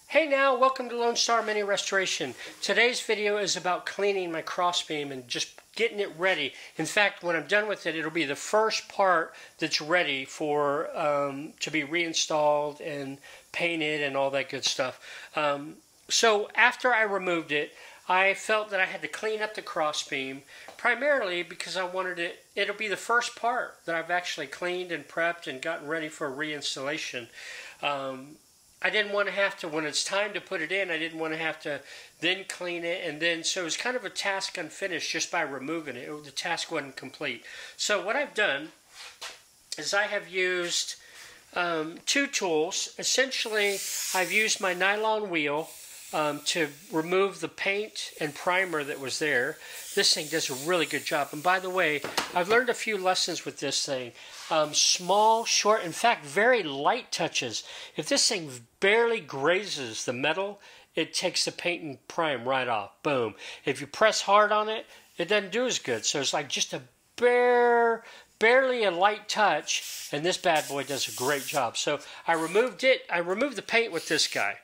Hey now, welcome to Lone Star Mini Restoration. Today's video is about cleaning my crossbeam and just getting it ready. In fact, when I'm done with it, it'll be the first part that's ready for to be reinstalled and painted and all that good stuff. So after I removed it, I felt that I had to clean up the crossbeam, primarily because I wanted it'll be the first part that I've actually cleaned and prepped and gotten ready for reinstallation. I didn't want to have to, when it's time to put it in, I didn't want to have to then clean it, and then, so it was kind of a task unfinished just by removing it. The task wasn't complete. So what I've done is I have used two tools. Essentially, I've used my nylon wheel to remove the paint and primer that was there. This thing does a really good job. And by the way, I've learned a few lessons with this thing. Small, short, in fact, very light touches. If this thing barely grazes the metal, it takes the paint and prime right off. Boom. If you press hard on it, it doesn't do as good. So it's like just a barely a light touch, and this bad boy does a great job. So I removed it. I removed the paint with this guy.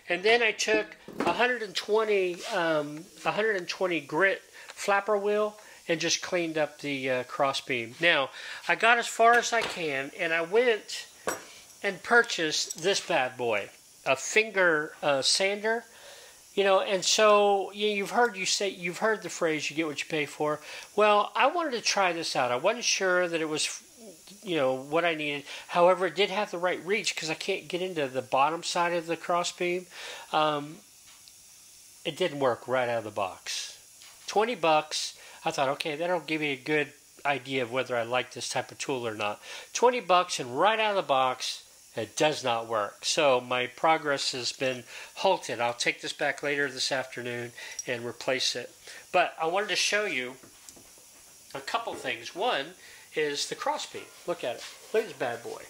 And then I took 120 grit flapper wheel and just cleaned up the crossbeam. Now, I got as far as I can, and I went and purchased this bad boy, a finger sander. You know, and so you've heard the phrase, you get what you pay for. Well, I wanted to try this out. I wasn't sure that it was, what I needed. However, it did have the right reach because I can't get into the bottom side of the crossbeam. It didn't work right out of the box. $20. I thought, okay, that'll give me a good idea of whether I like this type of tool or not. $20, and right out of the box, it does not work. So my progress has been halted. I'll take this back later this afternoon and replace it. But I wanted to show you a couple things. One is the crossbeam. Look at it. Look at this bad boy.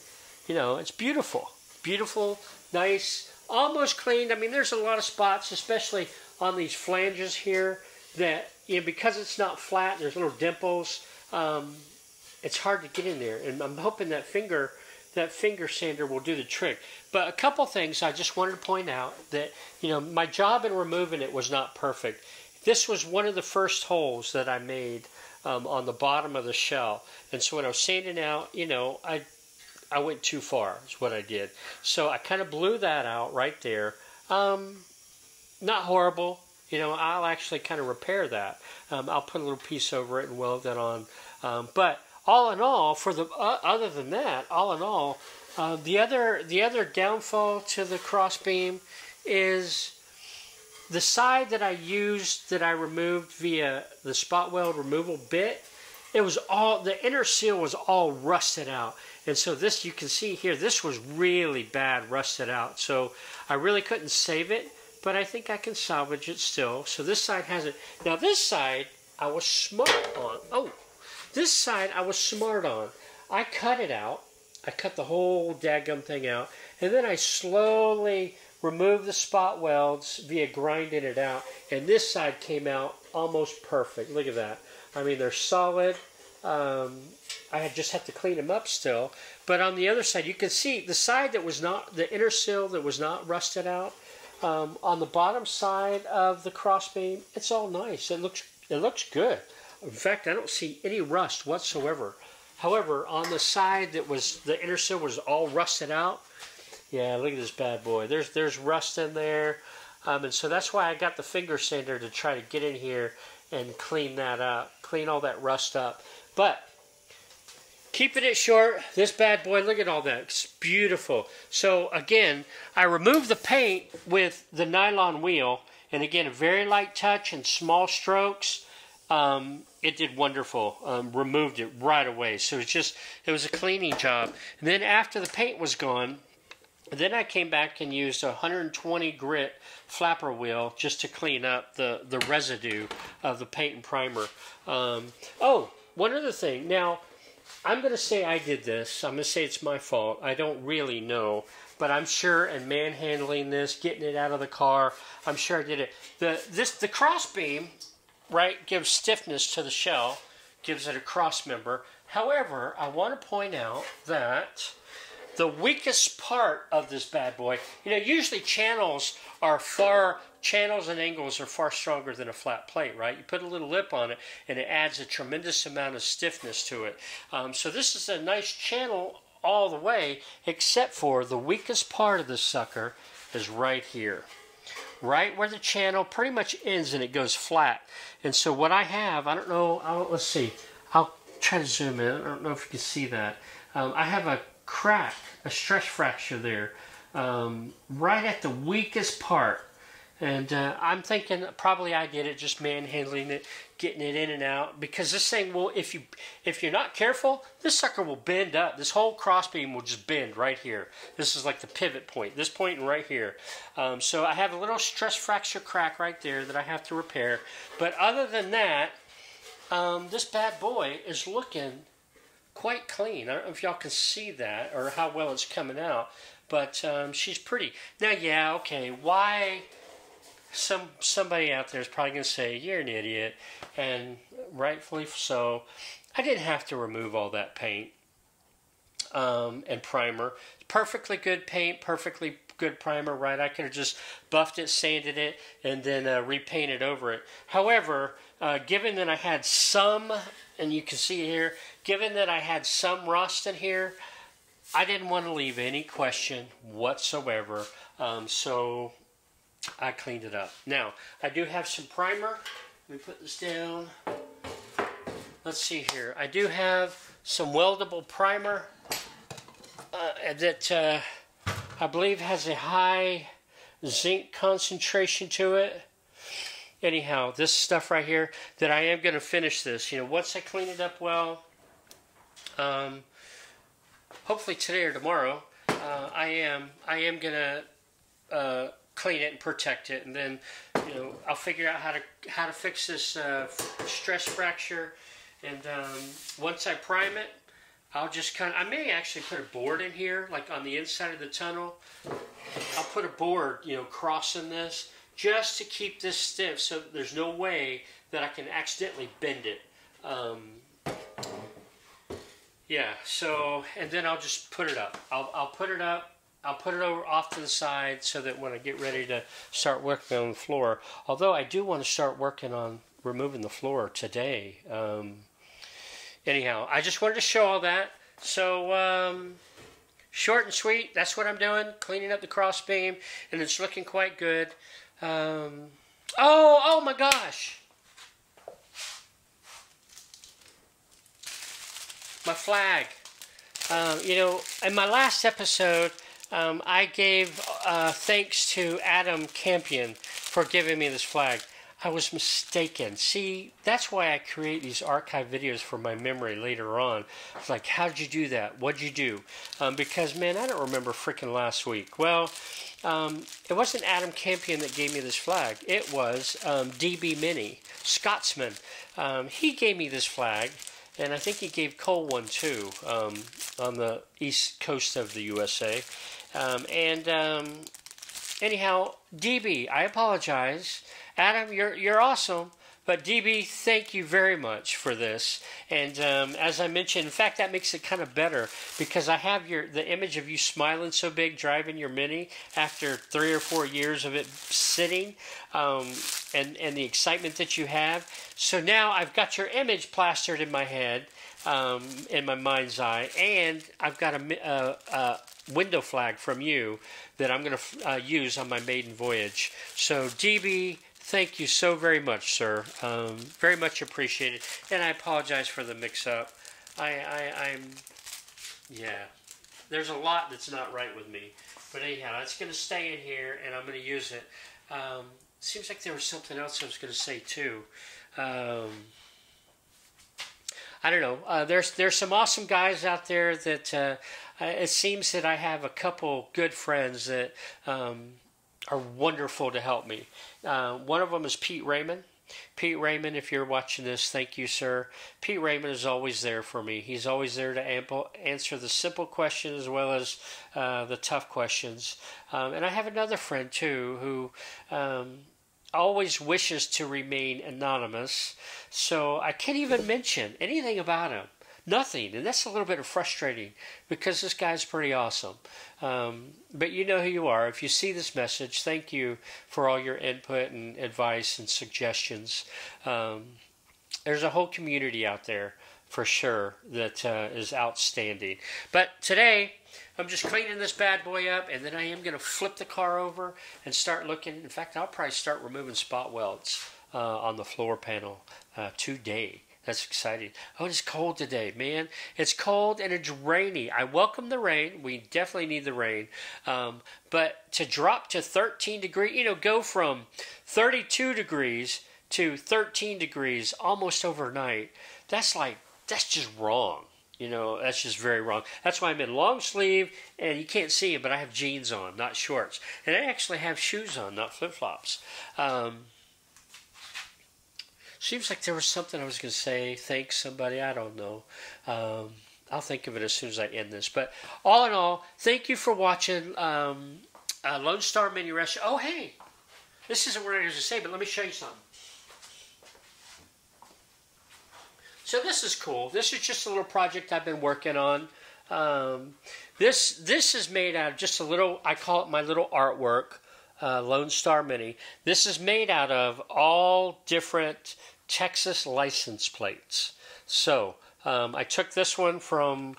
It's beautiful. Beautiful, nice, almost cleaned. I mean, there's a lot of spots, especially on these flanges here, that, because it's not flat, there's little dimples. It's hard to get in there. And I'm hoping that finger sander will do the trick. But a couple things I just wanted to point out that, my job in removing it was not perfect. This was one of the first holes that I made on the bottom of the shell. And so when I was sanding out, I went too far is what I did. So I kind of blew that out right there. Not horrible. I'll actually kind of repair that. I'll put a little piece over it and weld that on. But all in all, for the other than that, all in all, the other downfall to the crossbeam is the side that I removed via the spot weld removal bit. The inner seal was all rusted out. And so this, you can see here, this was really bad rusted out. So I really couldn't save it, but I think I can salvage it still. So this side has it. Now this side, I was smart on. Oh, this side I was smart on. I cut it out. I cut the whole daggum thing out. And then I slowly removed the spot welds via grinding it out. And this side came out almost perfect. Look at that. I mean, they're solid. I just have to clean them up still. But on the other side, you can see the side that was not, the inner seal that was not rusted out, on the bottom side of the crossbeam, it's all nice. It looks good. In fact, I don't see any rust whatsoever. However, on the side that was, the inner seal was all rusted out, yeah, look at this bad boy. There's rust in there. And so that's why I got the finger sander to try to get in here and clean that up, clean all that rust up. But keeping it short, this bad boy, look at all that. It's beautiful. So again, I removed the paint with the nylon wheel, and again, a very light touch and small strokes. It did wonderful. Removed it right away. So it was a cleaning job. And then after the paint was gone, then I came back and used a 120 grit flapper wheel just to clean up the residue of the paint and primer. Oh, one other thing. Now, I'm going to say I did this. I'm going to say it's my fault. I don't really know. But I'm sure in manhandling this, getting it out of the car, I'm sure I did it. The crossbeam, right, gives stiffness to the shell, gives it a cross member. However, I want to point out that the weakest part of this bad boy, you know, usually channels and angles are far stronger than a flat plate, right? You put a little lip on it, and it adds a tremendous amount of stiffness to it. So this is a nice channel all the way, except for the weakest part of this sucker is right here. Right where the channel pretty much ends and it goes flat. And so what I have, I don't know, let's see. I'll try to zoom in. I don't know if you can see that. I have a crack, a stress fracture there, right at the weakest part. And I'm thinking probably I did it, just manhandling it, getting it in and out. Because this thing will, if you're not careful, this sucker will bend up. This whole crossbeam will just bend right here. This is like the pivot point, this point and right here. So I have a little stress fracture crack right there that I have to repair. But other than that, this bad boy is looking quite clean. I don't know if y'all can see that or how well it's coming out. But she's pretty. Now, yeah, okay, why... Somebody out there is probably going to say, you're an idiot, and rightfully so. I didn't have to remove all that paint and primer. Perfectly good paint, perfectly good primer, right? I could have just buffed it, sanded it, and then repainted over it. However, given that I had some, and you can see here, given that I had some rust in here, I didn't want to leave any question whatsoever. So I cleaned it up. Now, I do have some primer. Let me put this down. Let's see here. I do have some weldable primer that I believe has a high zinc concentration to it. Anyhow, this stuff right here, that I am going to finish this. You know, once I clean it up well, hopefully today or tomorrow, I am going to clean it and protect it, and then, you know, I'll figure out how to fix this stress fracture. And once I prime it, I'll just I may actually put a board in here, like on the inside of the tunnel. I'll put a board, you know, crossing this, just to keep this stiff, so there's no way that I can accidentally bend it. Yeah. So, and then I'll just put it up. I'll put it up. I'll put it over off to the side so that when I get ready to start working on the floor, although I do want to start working on removing the floor today. Anyhow, I just wanted to show all that. So, short and sweet, that's what I'm doing, cleaning up the crossbeam, and it's looking quite good. Oh my gosh! My flag. You know, in my last episode, I gave thanks to Adam Campion for giving me this flag. I was mistaken. See, that's why I create these archive videos for my memory later on. It's like, how did you do that? What'd you do? Because, man, I don't remember freaking last week. Well, it wasn't Adam Campion that gave me this flag. It was DB Mini, Scotsman. He gave me this flag, and I think he gave Cole one too, on the east coast of the USA. Anyhow, DB, I apologize. Adam, you're awesome. But DB, thank you very much for this. And as I mentioned, in fact, that makes it kind of better because I have the image of you smiling so big driving your Mini after 3 or 4 years of it sitting, and the excitement that you have. So now I've got your image plastered in my head, in my mind's eye, and I've got a window flag from you that I'm going to use on my maiden voyage. So DB, thank you so very much, sir. Very much appreciated. And I apologize for the mix-up. Yeah. There's a lot that's not right with me. But anyhow, it's going to stay in here, and I'm going to use it. Seems like there was something else I was going to say, too. I don't know. There's some awesome guys out there that it seems that I have a couple good friends that are wonderful to help me. One of them is Pete Raymond. Pete Raymond, if you're watching this, thank you, sir. Pete Raymond is always there for me. He's always there to answer the simple questions as well as the tough questions. And I have another friend, too, who always wishes to remain anonymous. So I can't even mention anything about him Nothing. And that's a little bit frustrating because this guy's pretty awesome. But you know who you are. If you see this message, thank you for all your input and advice and suggestions. There's a whole community out there for sure that is outstanding. But today, I'm just cleaning this bad boy up, and then I am going to flip the car over and start looking. In fact, I'll probably start removing spot welds on the floor panel today. That's exciting. Oh, it's cold today, man. It's cold and it's rainy. I welcome the rain. We definitely need the rain. But to drop to 13 degrees, go from 32 degrees to 13 degrees almost overnight, that's just wrong. That's just very wrong. That's why I'm in long sleeve, and you can't see it, but I have jeans on, not shorts. And I actually have shoes on, not flip-flops. Seems like there was something I was going to say. Thank somebody. I don't know. I'll think of it as soon as I end this. But all in all, thank you for watching Lone Star Mini Rescue. Oh, hey. This isn't what I was going to say, but let me show you something. So this is cool. This is just a little project I've been working on. This is made out of just a little, I call it my little artwork, Lone Star Mini. This is made out of all different Texas license plates. So I took this one from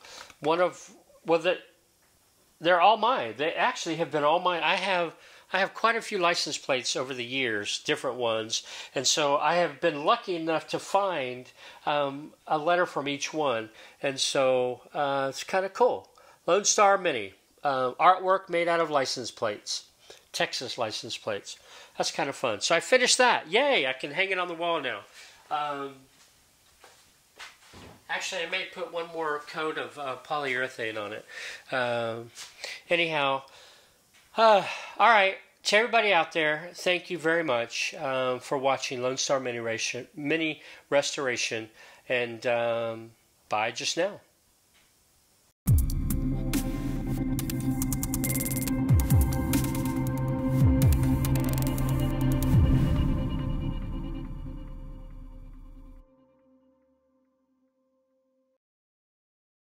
they're all mine. They actually have been all mine. I have quite a few license plates over the years, different ones, and so I have been lucky enough to find a letter from each one, and so it's kind of cool. Lone Star Mini, artwork made out of license plates, Texas license plates. That's kind of fun. So I finished that. Yay! I can hang it on the wall now. Actually, I may put one more coat of polyurethane on it. Anyhow. All right, to everybody out there, thank you very much for watching Lone Star Mini Restoration, and bye just now.